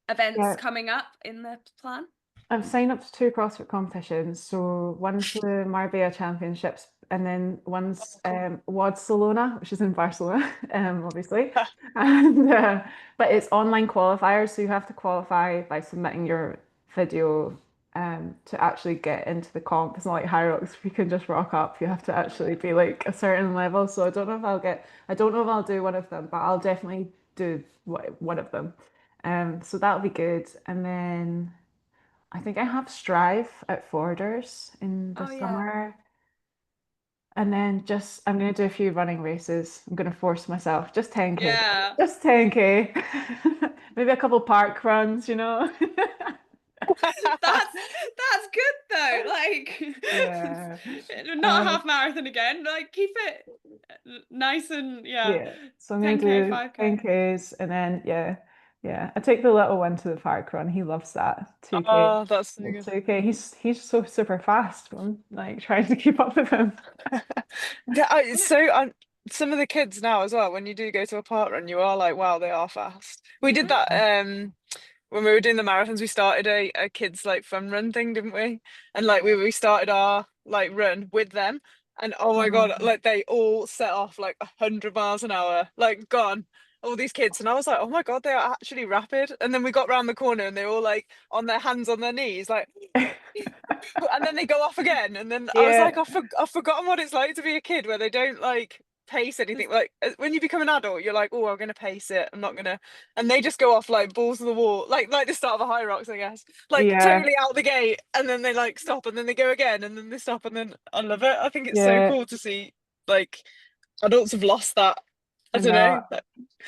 events Yeah, coming up in the plan? I've signed up to two CrossFit competitions. So one's the Marbella Championships, and then one's Oh, cool. Barcelona, which is in Barcelona, obviously. And but it's online qualifiers, so you have to qualify by submitting your video to actually get into the comp. It's not like Hyrox, you can just rock up. You have to actually be like a certain level. So I don't know if I'll do one of them, but I'll definitely do one of them. So that'll be good. And then I think I have Strive at Forders in the Oh yeah. summer. And then I'm going to do a few running races. I'm going to force myself, just 10K, Yeah. just 10K. Maybe a couple park runs. That's good though. Like Yeah. not a Um, half marathon again. Like keep it nice and yeah. yeah. So I'm going to 10K, do 5K. 10Ks and then yeah. I take the little one to the park run. He loves that. 2K. Oh, that's so good. 2K. He's so super fast. I'm like trying to keep up with him. Yeah, some of the kids now as well, when you do go to a park run, you are like, wow, they are fast. We did that when we were doing the marathons, we started a kids like fun run thing, didn't we? And like we started our like run with them. And oh my God, Um, like they all set off like 100 miles an hour, like gone. All these kids, and I was like, "Oh my God, they are actually rapid!" And then we got round the corner, and they were all like on their hands on their knees, like, and then they go off again. And then I was like, yeah. I've forgotten what it's like to be a kid where they don't like pace anything. Like when you become an adult, you're like, oh, I'm gonna pace it. I'm not gonna, and they just go off like balls to the wall, like the start of a Hyrox, I guess, like Yeah, totally out the gate, and then they like stop, and then they go again, and then they stop, and then I love it. I think it's so yeah. cool to see like adults have lost that. I I don't know. know.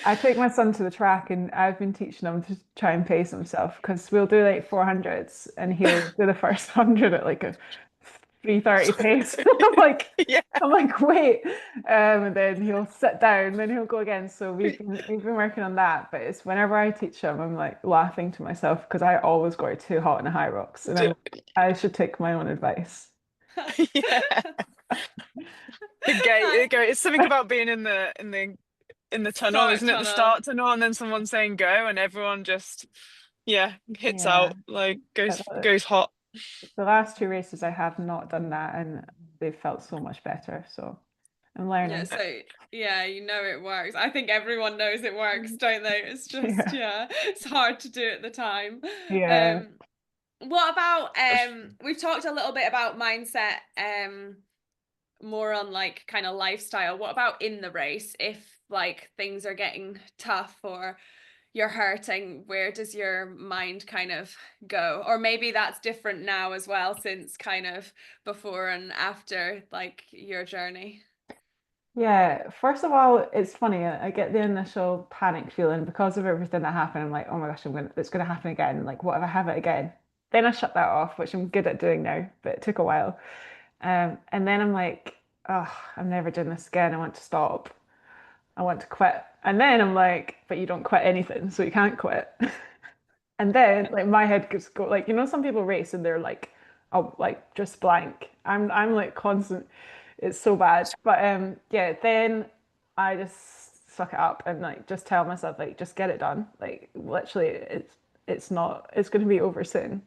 I take my son to the track and I've been teaching him to try and pace himself because we'll do like 400s and he'll do the first 100 at like a 3:30 pace. Yeah. I'm like, wait. And then he'll sit down, then he'll go again. So we've been working on that. But it's whenever I teach him, I'm like laughing to myself because I always got it too hot in a Hyrox. And I should take my own advice. Yeah. The gate. It's something about being in the tunnel, Start isn't it? The tunnel. start tunnel, and then someone saying go, and everyone just hits Yeah. out, like goes hot. The last two races I have not done that and they've felt so much better. So I'm learning. Yeah, so yeah, you know it works. I think everyone knows it works, don't they? It's just it's hard to do at the time. Yeah. What about we've talked a little bit about mindset, more on like kind of lifestyle. What about in the race? If like things are getting tough or you're hurting, where does your mind kind of go? Or maybe that's different now as well, since kind of before and after like your journey. Yeah, first of all, it's funny. I get the initial panic feeling because of everything that happened. I'm like, oh my gosh, it's gonna happen again. Like, what if I have it again? Then I shut that off, which I'm good at doing now, but it took a while. And then I'm like, oh, I'm never doing this again. I want to stop. I want to quit. And then I'm like, but you don't quit anything, so you can't quit. And then like my head goes go like, some people race and they're like, oh, like just blank. I'm like constant. It's so bad. But yeah, then I just suck it up and like just tell myself like just get it done. Like literally it's gonna be over soon.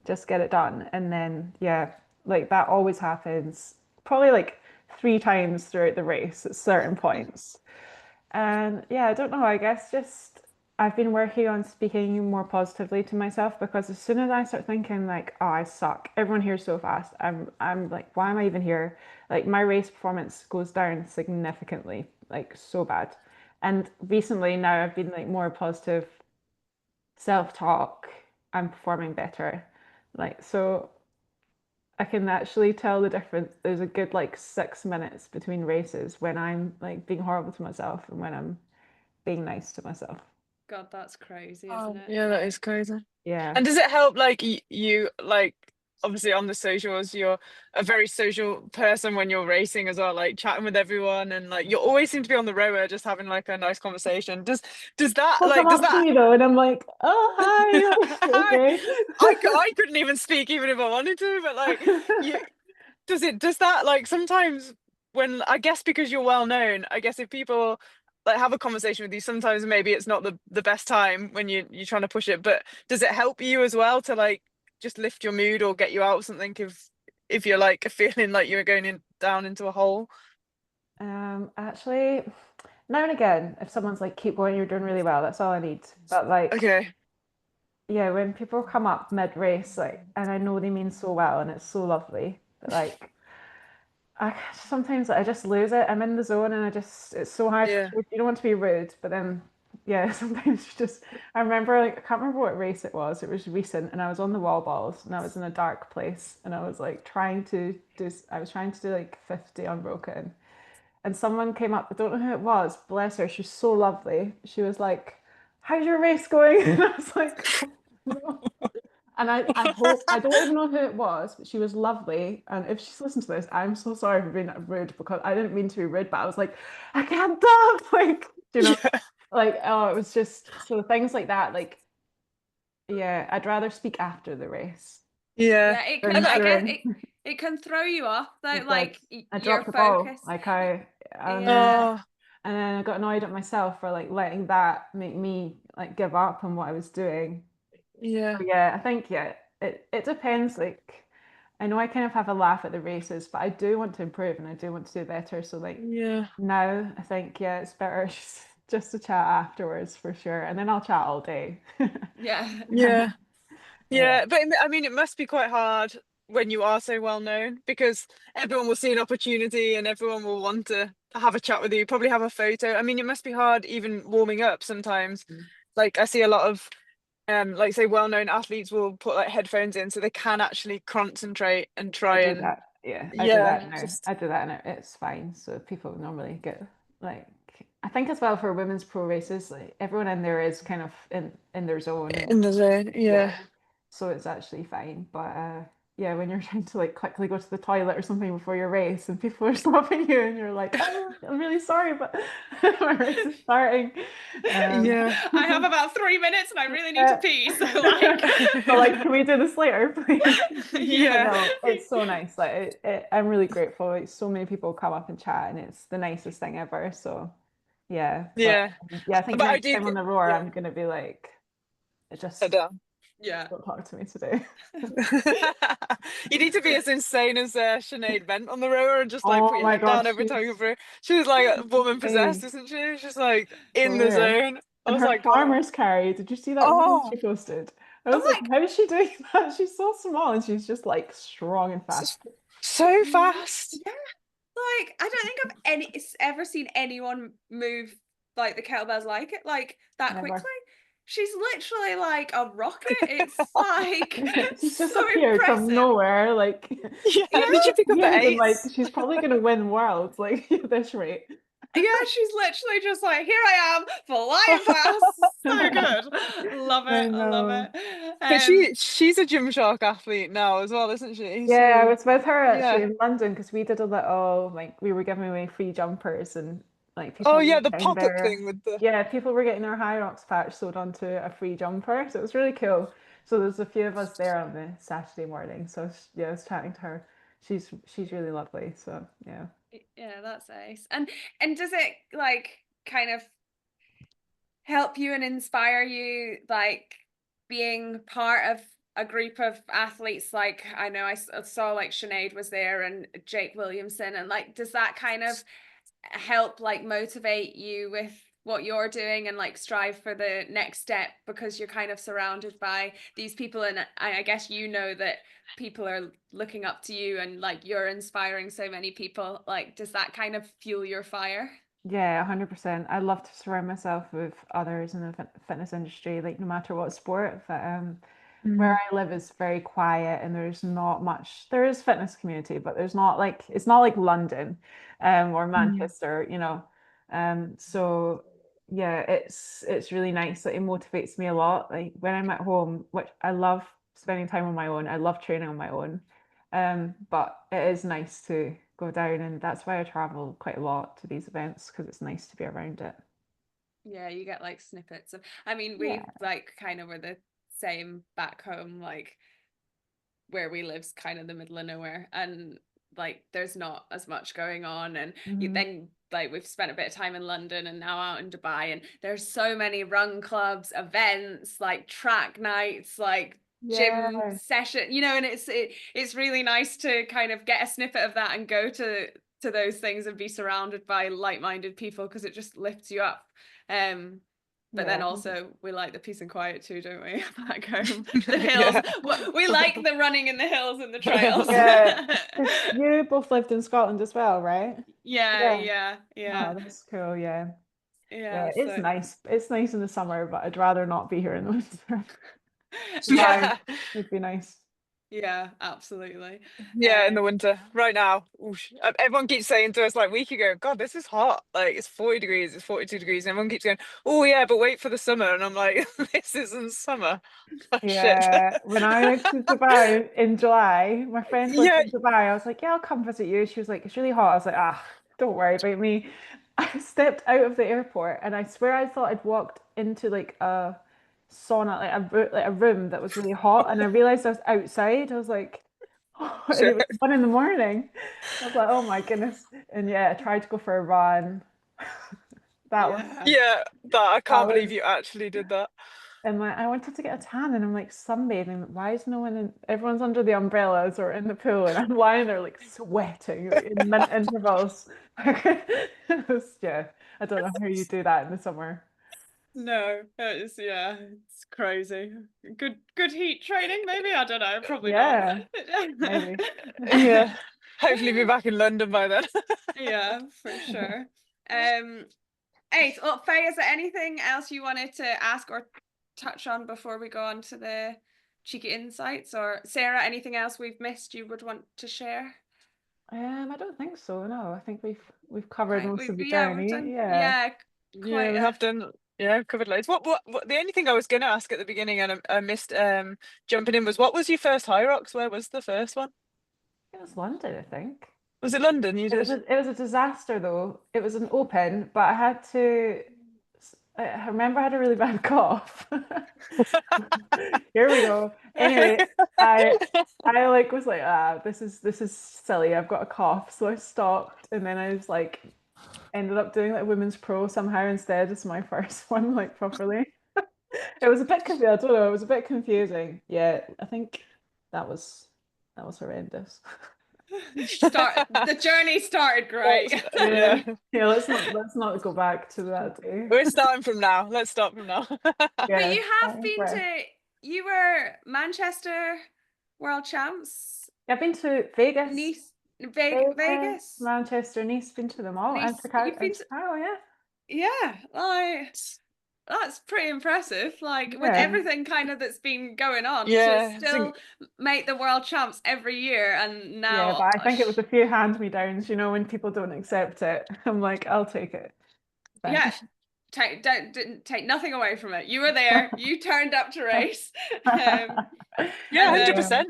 Just get it done. And then yeah, like that always happens. Probably like 3 times throughout the race at certain points. And yeah, I don't know, I guess just I've been working on speaking more positively to myself because as soon as I start thinking like, oh, I suck, everyone here's so fast, I'm like, why am I even here? Like my race performance goes down significantly, like so bad. And recently now I've been like more positive self-talk. I'm performing better. Like so I can actually tell the difference. There's a good like 6 minutes between races when I'm like being horrible to myself and when I'm being nice to myself. God, that's crazy, isn't Oh, it? yeah, that is crazy. Yeah. And does it help, like you like obviously on the socials, you're a very social person when you're racing as well, like chatting with everyone, and like you always seem to be on the rower, just having like a nice conversation. Does that People come like does up to that me though, and I'm like, oh, hi. Okay. I couldn't even speak even if I wanted to, but like you does that like sometimes when I guess because you're well known, I guess if people like have a conversation with you, sometimes maybe it's not the best time when you're trying to push it, but does it help you as well to like just lift your mood or get you out of something if you're like feeling like you're down into a hole? Actually, now and again, if someone's like, keep going, you're doing really well, that's all I need. But like, Okay. yeah, when people come up mid-race, like, and I know they mean so well and it's so lovely, but like, I sometimes I just lose it. I'm in the zone and it's so hard. Yeah. You don't want to be rude, but then yeah, sometimes you just I remember like I can't remember what race it was. It was recent and I was on the wall balls and I was in a dark place and I was like I was trying to do like 50 unbroken. And someone came up, I don't know who it was, bless her, she's so lovely. She was like, how's your race going? And I was like, no. And I hope, I don't even know who it was, but she was lovely. And if she's listened to this, I'm so sorry for being rude because I didn't mean to be rude, but I was like, I can't talk. Like, Yeah. like, oh, it was just so things like that. Like, yeah, I'd rather speak after the race. Yeah. Yeah, it than can, I guess during. it can throw you off though, It did. like I your dropped the ball. focus. Like Yeah. Oh, and then I got annoyed at myself for like letting that make me like give up on what I was doing. yeah. So yeah, I think yeah, it depends. Like I know I kind of have a laugh at the races, but I do want to improve and I do want to do better. So like Yeah. now I think yeah, it's better just to chat afterwards for sure. And then I'll chat all day. Yeah. Yeah. Yeah. Yeah, but I mean, it must be quite hard when you are so well known because everyone will see an opportunity and everyone will want to have a chat with you, probably have a photo. I mean, it must be hard even warming up sometimes. Like I see a lot of like say well-known athletes will put like headphones in so they can actually concentrate and I try do and that. Yeah, I do yeah, that now. just I do that and it's fine. So people normally get like, I think as well for women's pro races, like everyone in there is kind of in their zone and in the zone. yeah, Yeah. so it's actually fine. But yeah, when you're trying to like quickly go to the toilet or something before your race and people are stopping you and you're like, oh, I'm really sorry, but my race is starting. Yeah. I have about 3 minutes and I really need to Uh, pee. So like, so like, can we do this later, please? But Yeah. no, it's so nice. Like, I'm really grateful. Like, so many people come up and chat, and it's the nicest thing ever. So, yeah. But Yeah. yeah, I think But I next do time on the roar, yeah. I'm gonna be like, Sit just down. yeah. don't talk to me today. You need to be as insane as Sinead went on the rower and just like put Oh your my head God, down every time you she's go through. She was like a woman possessed, insane. isn't she? She's just in the Hilarious. zone. I And was her like, God. farmer's carry, did you see that reel Oh, she posted? I I'm was like, like, how is she doing that? She's so small and she's just like strong and s- fast. so fast. yeah, like I don't think I've ever seen anyone move like the kettlebells like it, like that quickly. Never. She's literally like a rocket. It's like She's just so appeared from impressive. nowhere, like Yeah. Yeah, Did you pick up the appeared and like eights? she's probably gonna win worlds, like at this rate. yeah, she's literally just like, here I am, flying past. So good. Love I it. I love know. it. But she's a Gymshark athlete now as well, isn't she? Yeah, I So was with her actually yeah. in London because we did a little like we were giving away free jumpers and like Oh people yeah, were the getting pop-up their thing with the yeah, people were getting their Hyrox patch sewed onto a free jumper. So it was really cool. So there's a few of us there on the Saturday morning. So yeah, I was chatting to her. She's really lovely. So yeah. yeah, that's nice. And does it like kind of help you and inspire you, like being part of a group of athletes? Like I know saw like Sinead was there and Jake Williamson, and like does that kind of help like motivate you with what you're doing and like strive for the next step because you're kind of surrounded by these people, and I guess you know that people are looking up to you and like you're inspiring so many people? Like does that kind of fuel your fire? Yeah, 100%. I love to surround myself with others in the fitness industry, like no matter what sport. But where Mm. I live is very quiet and there's not much. There is fitness community, but there's not like it's not like London, or Mm. Manchester, you know. So yeah, it's really nice. Like, it motivates me a lot. Like when I'm at home, which I love spending time on my own. I love training on my own. But it is nice to go down, and that's why I travel quite a lot to these events because it's nice to be around it. Yeah, you get like snippets of, I mean, Yeah. we like kind of were the same back home, like where we live's kind of the middle of nowhere, and like there's not as much going on, and Hmm. then like we've spent a bit of time in London and now out in Dubai, and there's so many run clubs, events, like track nights, like gym Yeah. session, and it's really nice to kind of get a snippet of that and go to those things and be surrounded by like-minded people because it just lifts you up. But then Yeah. also we like the peace and quiet too, don't we? Back home, the hills. Yeah. We like the running in the hills and the trails. Yeah. Because you both lived in Scotland as well, right? Yeah, Yeah. yeah, yeah, Oh, that's cool. Yeah. Yeah, yeah. it's So nice. It's nice in the summer, but I'd rather not be here in the winter. Dubai Yeah. would be nice. yeah, absolutely. Yeah, in the winter. Right now, oosh. Everyone keeps saying to us like a week ago, God, this is hot. Like it's 40 degrees, it's 42 degrees. And everyone keeps going, oh yeah, but wait for the summer. And I'm like, this isn't summer. Oh shit. Yeah, when I went to Dubai in July, my friend lived Yeah, in Dubai. I was like, "Yeah, I'll come visit you." She was like, "It's really hot." I was like, "Ah, don't worry about me." I stepped out of the airport, and I swear I thought I'd walked into like a sauna, like a room that was really hot, and I realized I was outside. I was like, oh, and it shit. was 1 in the morning. I was like, "Oh my goodness!" And yeah, I tried to go for a run. That was Yeah. Yeah, that I that can't believe was you actually did that. and like I wanted to get a tan and I'm like sunbathing. Why is no one in everyone's under the umbrellas or in the pool and I'm lying there like sweating like, in minute intervals. It was, yeah, I don't know how you do that in the summer. No, it's crazy. Good heat training, maybe. I don't know, probably not. Yeah, maybe. Yeah. Hopefully be back in London by then. Yeah, for sure. Ace, well, Faye, is there anything else you wanted to ask or touch on before we go on to the cheeky insights? Or Sarah, anything else we've missed you would want to share? I don't think so. No, I think we've covered Okay, most of the we've journey. done Yeah. Yeah, quite we a have done. Yeah, covered loads. What? The only thing I was going to ask at the beginning, and I missed jumping in, was what was your first Hyrox? Where was the first one? It was London, I think. Was it London? You did. It was a disaster though. It was an open, but I had to. I remember I had a really bad cough. Here we go. Anyway, I like was like, this is silly. I've got a cough, so I stopped, and then I was like, ended up doing like women's pro somehow instead as my first one, like properly. It was a bit confusing. I don't know. It was a bit confusing. Yeah, I think that was horrendous. the journey started great. Yeah. Yeah, let's not go back to that day. We're starting from now. Let's start from now. But Yeah, you have been to, you were Manchester World Champs, I've been to Vegas, Nice, Vegas, Vegas, Manchester, Nice, been to them all, and Nice. Chicago. You've been to, Oh yeah. yeah, like that's pretty impressive. Like with Yeah. everything kind of that's been going on, to Yeah, still make the World Champs every year, and now Yeah, but I think it was a few hand-me-downs, when people don't accept it. I'm like, I'll take it. yeah. Thanks. Didn't take nothing away from it. You were there. You turned up to race. yeah, And then 100%.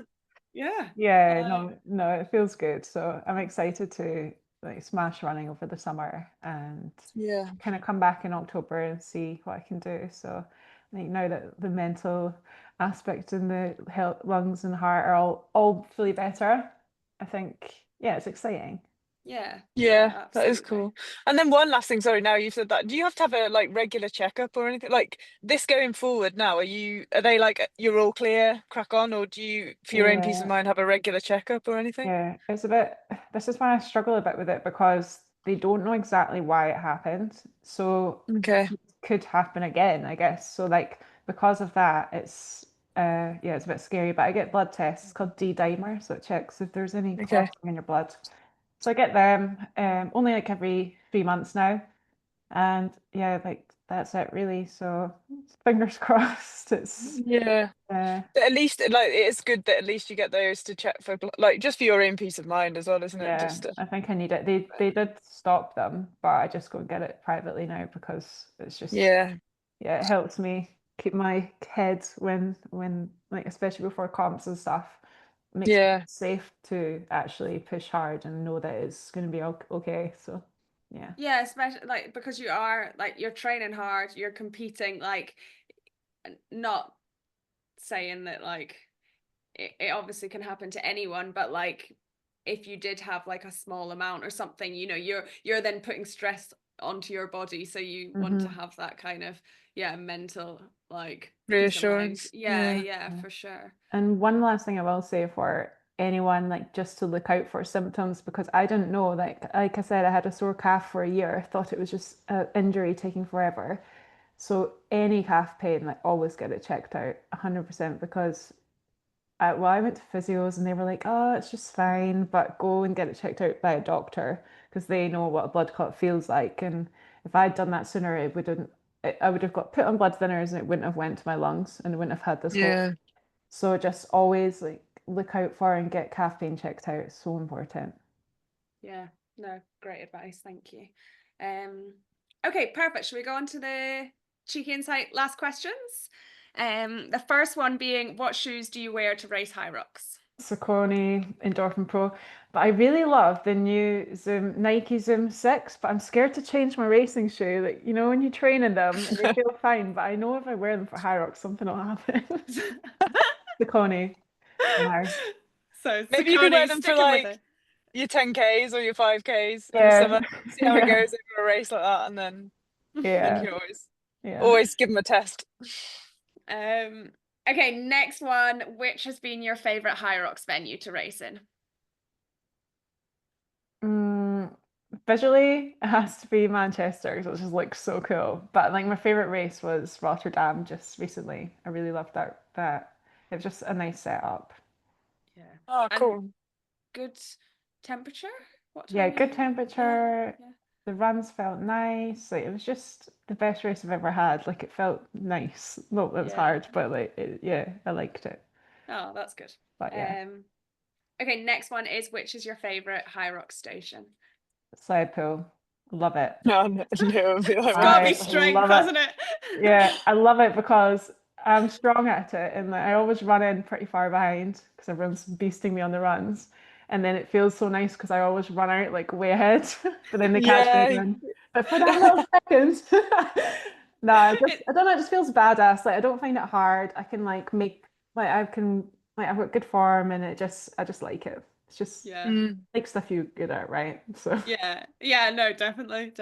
yeah. Yeah, no, it feels good. So I'm excited to like smash running over the summer and Yeah. kind of come back in October and see what I can do. So I think now that the mental aspect and the health, lungs and heart are all fully better, I think, yeah, it's exciting. Yeah. Yeah, that is Absolutely. cool. And then one last thing, sorry, now you've said that, do you have to have a like regular checkup or anything? Like this going forward now, are they like you're all clear, crack on, or do you, for your own peace of Yeah, mind, have a regular checkup or anything? yeah. It's a bit, this is why I struggle a bit with it because they don't know exactly why it happened. So Okay. it could happen again, I guess. So like because of that, it's yeah, it's a bit scary. But I get blood tests called D-dimer, so it checks if there's any Okay. clotting in your blood. So I get them only like every 3 months now. And yeah, like that's it really. So fingers crossed. It's Yeah. uh But at least like it's good that at least you get those to check for like just for your own peace of mind as well, isn't it? yeah, Just to, I think I need it. They did stop them, but I just go and get it privately now because it's just yeah. yeah, it helps me keep my head when like especially before comps and stuff. It makes me Yeah. safe to actually push hard and know that it's going to be okay. So yeah. Yeah, especially like because you are like you're training hard, you're competing, like not saying that like it obviously can happen to anyone, but like if you did have like a small amount or something, you're then putting stress onto your body, so you want to Hmm. have that kind of mental like peace of mind. Reassurance. Yeah, Yeah. yeah, Yeah. for sure. And one last thing I will say for anyone, like just to look out for symptoms, because I didn't know, like I said, I had a sore calf for a year. I thought it was just an injury taking forever. So any calf pain, like always get it checked out 100% because I went to physios and they were like, oh, it's just fine, but go and get it checked out by a doctor because they know what a blood clot feels like. And if I'd done that sooner, it wouldn't, I would have got put on blood thinners and it wouldn't have went to my lungs and I wouldn't have had this whole. Yeah. So just always like look out for and get calf pain checked out. It's so important. Yeah, no, great advice, thank you. Okay, perfect. Should we go on to the cheeky insight last questions? The first one being, what shoes do you wear to race Hyrox? Saucony, Endorphin Pro. But I really love the new Nike Zoom 6, but I'm scared to change my racing shoe. Like, when you train in them and they feel fine, but I know if I wear them for Hyrox, something will happen. Saucony. No. So Maybe you could wear Saucony, them for sticking with like it. your 10Ks or your 5Ks in the Yeah. summer. See how it Yeah. goes over a race like that, and then you Yeah. can Yeah. always give them a test. Okay, next one. Which has been your favorite Hyrox venue to race in? Visually, it has to be Manchester because it just looks so cool. But like my favorite race was Rotterdam just recently. I really loved that. It was just a nice setup. Yeah. Oh, And cool. good temperature? What Yeah, time good were you? temperature. Yeah. The runs felt nice. Like it was just the best race I've ever had. Like it felt nice. Well, it was Yeah. hard, but like yeah, I liked it. Oh, that's good. But yeah, Okay, next one is, which is your favorite Hyrox station? side pool, love it. No, no, it'd be like It's got to be I strength, love it. hasn't it? Yeah, I love it because I'm strong at it, and like, I always run in pretty far behind because everyone's beasting me on the runs, and then it feels so nice because I always run out like way ahead, but then they catch me yeah. again. But for that little second, no, I don't know, it just feels badass. Like I don't find it hard. I can like make like I can like I've got good form, and I just like it. It's just Yeah. like stuff you good at, right? So Yeah, no, definitely.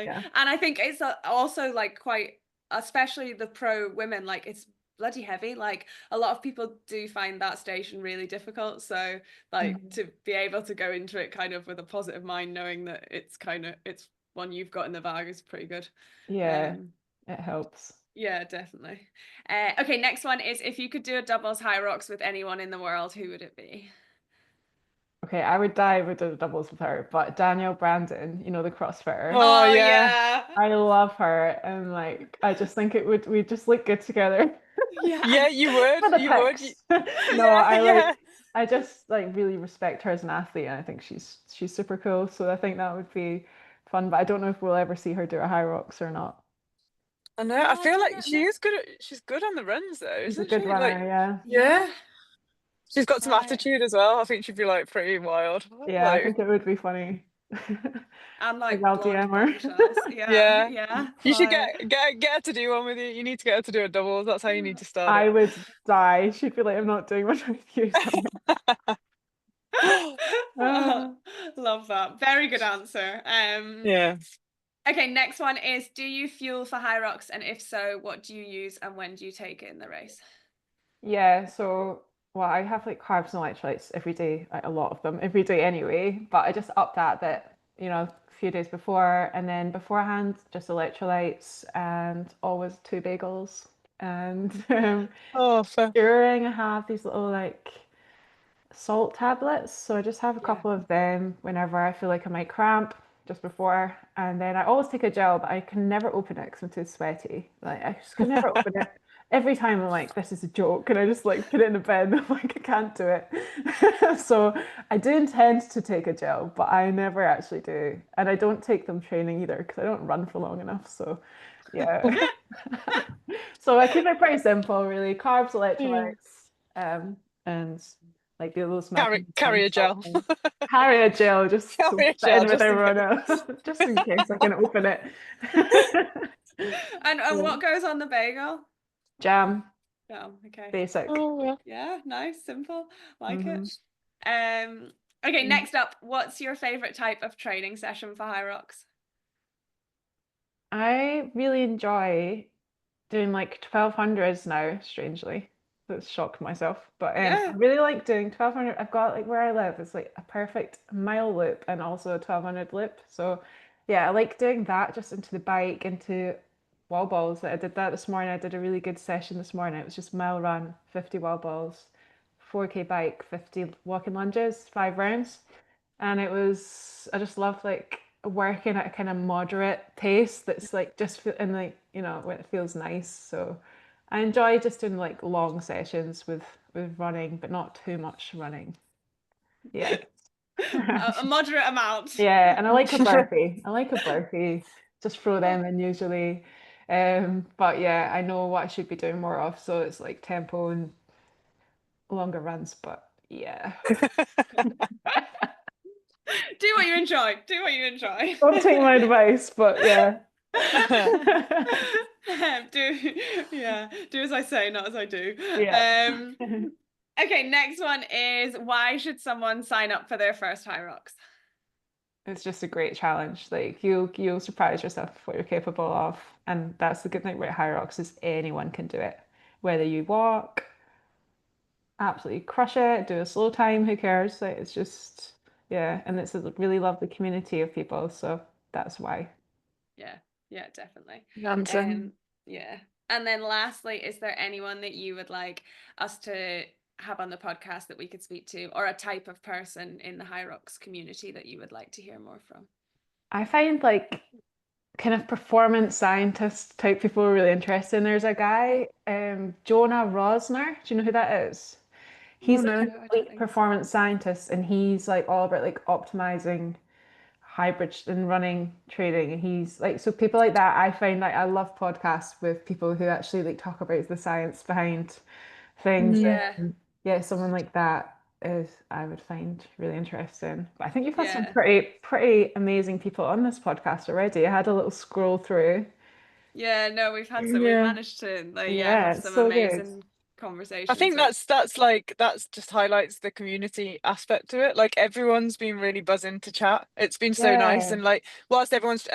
yeah. And I think it's also like quite, especially the pro women, like it's bloody heavy. Like a lot of people do find that station really difficult. So like to be able to go into it kind of with a positive mind, knowing that it's one you've got in the bag is pretty good. Yeah, it helps. Yeah, definitely. Okay, next one is, if you could do a doubles Hyrox with anyone in the world, who would it be? Okay, I would die with the doubles with her, but Danielle Brandon, you know, the CrossFitter, Oh Oh yeah. I love her, and like I just think we just look good together yeah. Yeah, you would. for the You would. pics. No, Yeah. I just like really respect her as an athlete, and I think she's super cool. So I think that would be fun, but I don't know if we'll ever see her do a high rocks or not. I know. No, I I feel don't like know. she's good on the runs though, She's a isn't good she? Like, runner, yeah. yeah. She's got some Right. attitude as well. I think she'd be like pretty wild. Yeah, I Like, think it would be funny. And Maybe like I'll blonde DM her. bombshells. Yeah, yeah. yeah. You should Like, get her to do one with you. You need to get her to do a doubles. That's how you need to start I it. would die. She'd be like, I'm not doing much with you. Uh, love that. Very good answer. Yeah. Okay, next one is, do you fuel for Hyrox? And if so, what do you use and when do you take it in the race? yeah, so well, I have like carbs and electrolytes every day, like a lot of them every day anyway, but I just up that bit, you know, a few days before, and then beforehand, just electrolytes and always two bagels. And Oh, fair. during I have these little like salt tablets. So I just have a Yeah. couple of them whenever I feel like I might cramp just before. And then I always take a gel, but I can never open it because I'm too sweaty. Like I just can never open it. Every time I'm like, this is a joke, and I just like put it in the bin. I'm like, I can't do it. So I do intend to take a gel, but I never actually do. And I don't take them training either because I don't run for long enough. So yeah. So I keep it pretty simple, really. Carbs, Yeah. electrolytes, and like the little Carry a gel. carry a gel just to Carry a fit gel in with just in everyone case. else, just in case I can open it. And Yeah. what goes on the bagel? Jam, Oh, okay. basic. Oh, yeah. Yeah, nice, simple. Like Mhm. it. Okay, next up, what's your favorite type of training session for Hyrox? I really enjoy doing like 1200s now, strangely. That's shocked myself. But I Yeah. really like doing 1200. I've got like where I live, it's like a perfect mile loop and also a 1200 loop. So yeah, I like doing that just into the bike, into wall balls. I did that this morning. I did a really good session this morning. It was just mile run, 50 wall balls, 4K bike, 50 walking lunges, 5 rounds. And it was, I just love like working at a kind of moderate pace that's like just in like, you know, when it feels nice. So I enjoy just doing like long sessions with running, but not too much running. Yeah. A moderate amount. Yeah, and I like a burpee. I like a burpee. Just throw them in usually. But yeah, I know what I should be doing more of, so it's like tempo and longer runs, but yeah. Do what you enjoy. Do what you enjoy. Don't take my advice, but yeah. Do as I say, not as I do. Yeah. Okay, next one is, why should someone sign up for their first Hyrox? It's just a great challenge. Like you'll surprise yourself what you're capable of. And that's the good thing about Hyrox is anyone can do it. Whether you walk, absolutely crush it, do a slow time, who cares? Like it's just yeah, and it's a really lovely community of people, so that's why. Yeah, definitely. Answer. Yeah. And then lastly, is there anyone that you would like us to have on the podcast that we could speak to, or a type of person in the Hyrox community that you would like to hear more from? I find like kind of performance scientist type people are really interesting. There's a guy, Jonah Rosner. Do you know who that is? Oh He's like no. an No, I don't elite think so. performance scientist, and he's like all about like optimizing hybrid and running training. And he's like, so people like that, I find like I love podcasts with people who actually like talk about the science behind things. Mm. Yeah, Yeah, someone like that is I would find really interesting. But I think you've had some yeah, pretty amazing people on this podcast already. I had a little scroll through. yeah. No, we've Yeah. managed to like, yeah, Yeah, have it's some so good. amazing I conversations think with. that's like that's just highlights the community aspect to it. Like everyone's been really buzzing to chat. It's been so nice, Yeah, and like whilst everyone's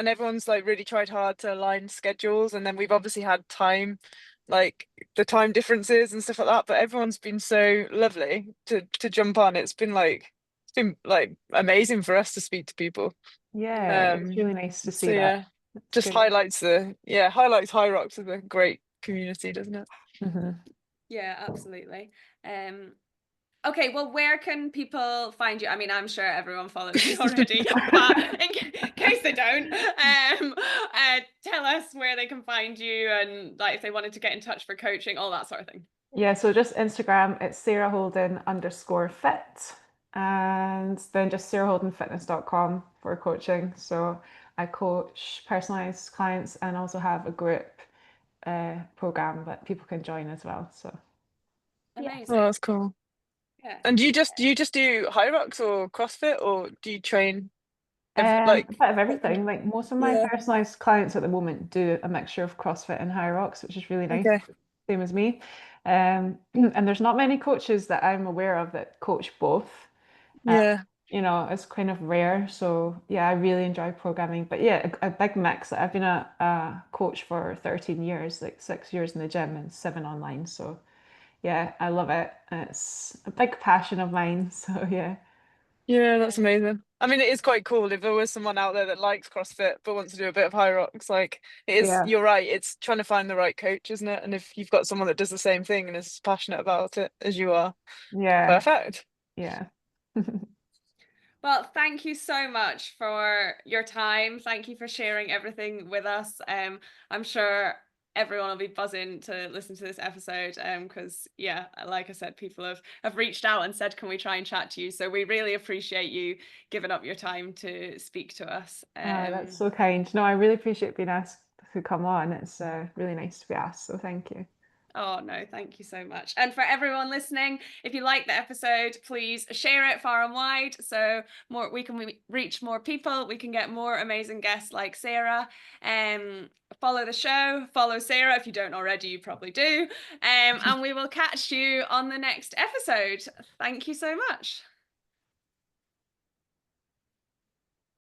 like really tried hard to align schedules, and then we've obviously had time, like the time differences and stuff like that. But everyone's been so lovely to jump on. It's been like amazing for us to speak to people. yeah, it's Um, really nice to so see that. yeah, It's just good. highlights Hyrox as a great community, doesn't it? Hmm. Yeah, absolutely. Um, okay, well, where can people find you? I mean, I'm sure everyone follows you already, but in case they don't, tell us where they can find you, and like if they wanted to get in touch for coaching, all that sort of thing. Yeah, so just Instagram, it's Sarah Holden _fit, and then just sarahholdenfitness.com for coaching. So I coach personalized clients and also have a group program that people can join as well. So yeah. Oh, Amazing. that's cool. Yeah. And do you just do Hyrox or CrossFit, or do you train A like bit of everything. Like most of my yeah, personalized clients at the moment do a mixture of CrossFit and Hyrox, which is really nice. okay. Same as me. And there's not many coaches that I'm aware of that coach both. Uh, Yeah. it's kind of rare. So yeah, I really enjoy programming. But yeah, a big mix. I've been a coach for 13 years, like 6 years in the gym and 7 online. So yeah, I love it. It's a big passion of mine. So yeah. Yeah, Yeah. that's amazing. I mean, it is quite cool if there was someone out there that likes CrossFit but wants to do a bit of Hyrox. Like it is, Yeah. you're right, it's trying to find the right coach, isn't it? And if you've got someone that does the same thing and is passionate about it as you are, Yeah. perfect. Yeah. Well, thank you so much for your time. Thank you for sharing everything with us. I'm sure everyone will be buzzing to listen to this episode. Because yeah, like I said, people have reached out and said, can we try and chat to you? So we really appreciate you giving up your time to speak to us. That's so kind. No, I really appreciate being asked to come on. It's really nice to be asked. So thank you. Oh, no, thank you so much. And for everyone listening, if you like the episode, please share it far and wide so we can reach more people. We can get more amazing guests like Sarah. Follow the show, follow Sarah. If you don't already, you probably do. And we will catch you on the next episode. Thank you so much.